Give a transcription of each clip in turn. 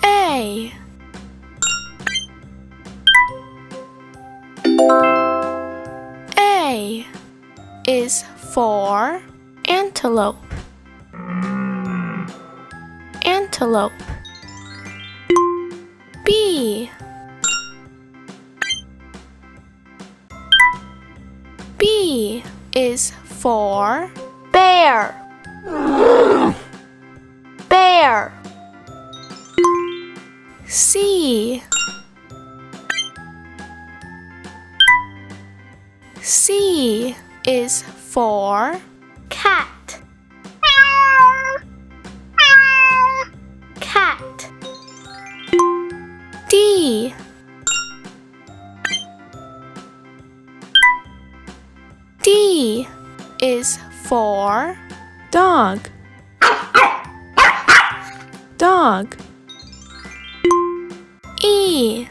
A. A is for antelope. Antelope. B. B is for bear. Bear. C. C is for cat. Cat. D. D is for dog. Dog. E.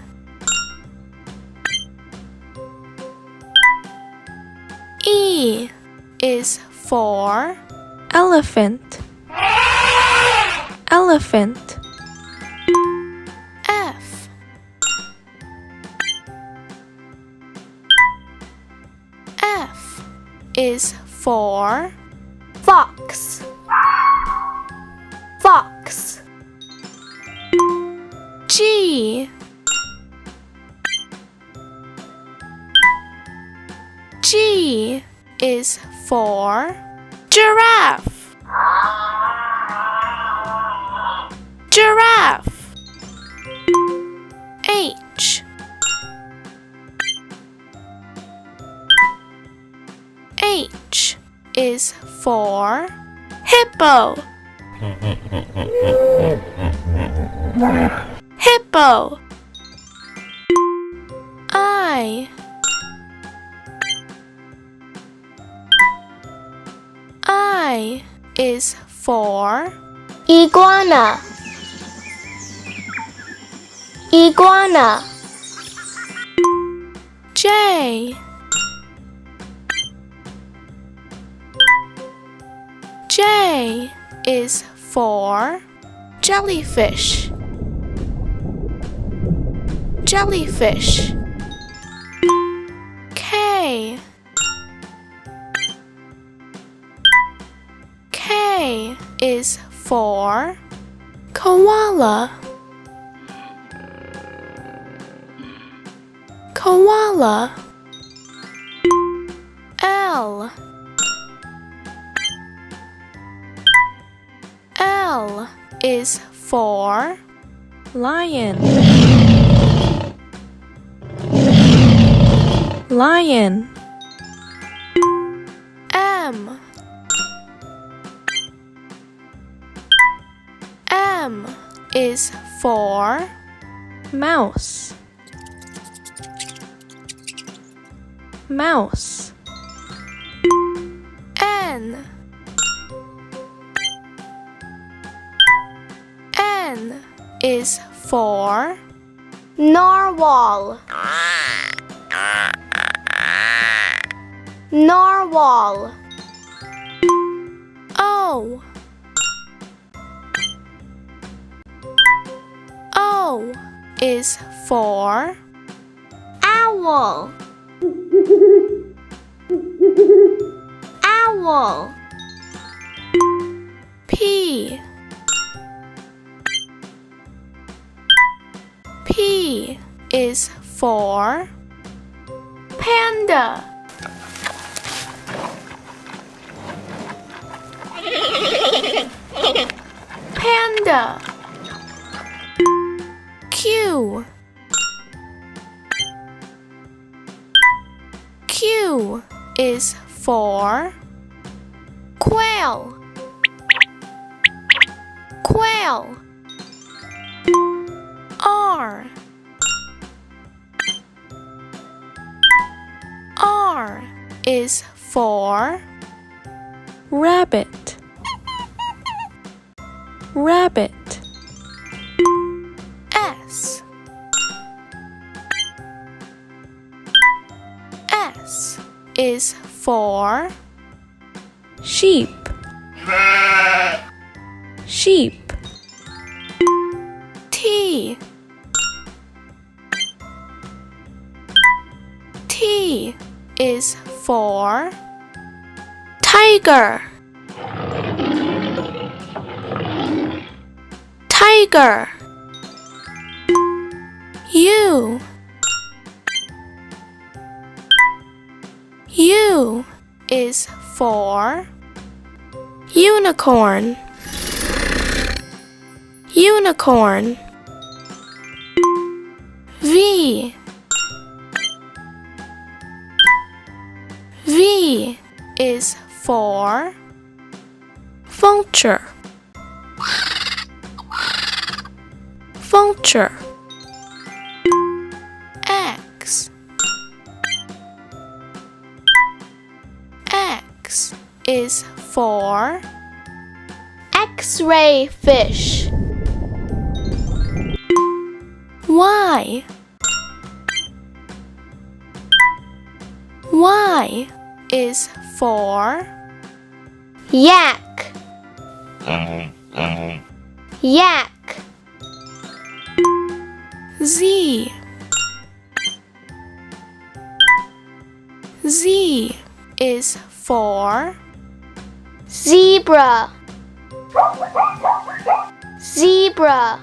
E is for elephant. Elephant. F. F is for fox. Fox. G. G is for giraffe. Giraffe. H. H is for hippo. Hippo. I. I is for iguana. Iguana. J. J is for jellyfish. Jellyfish. K. K is for koala. Koala. L. L is for lion. Lion. M. M is for mouse. Mouse. N. N is for narwhal. Narwhal. O. O is for owl. Owl. P. P is for panda. Panda. Q. Q is for quail. Quail. R. R is for rabbit. Rabbit. S. S is for sheep. Sheep. is for tiger. Tiger. U. U is for unicorn. Unicorn. V. V is for vulture. Vulture. X. X is for X-ray fish. Y. Y is for yak. Yak. Z. Z is for zebra. Zebra.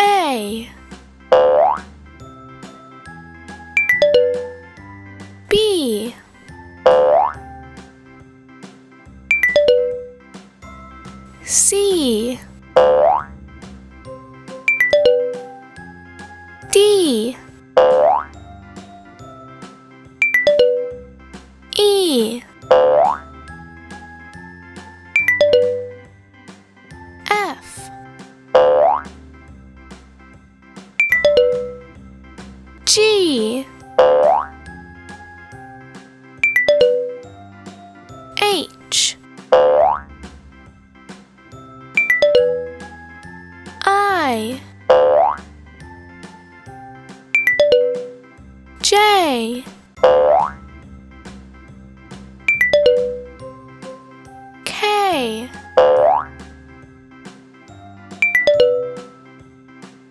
A. B. C. D. E. F. G. H. I. J. K.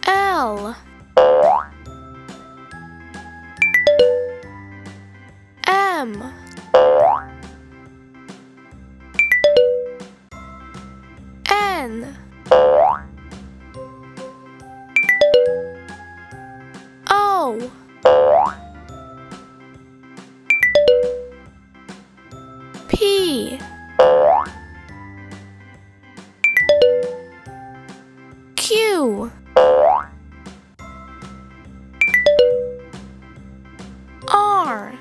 L. M. N. O. P. Q. R.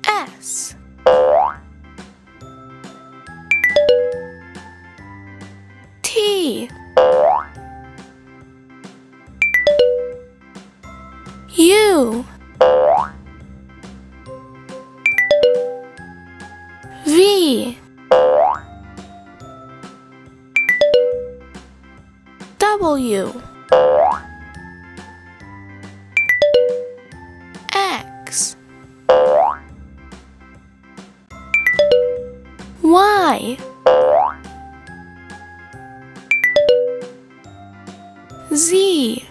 S. T. U. V. W. X. Y. Z.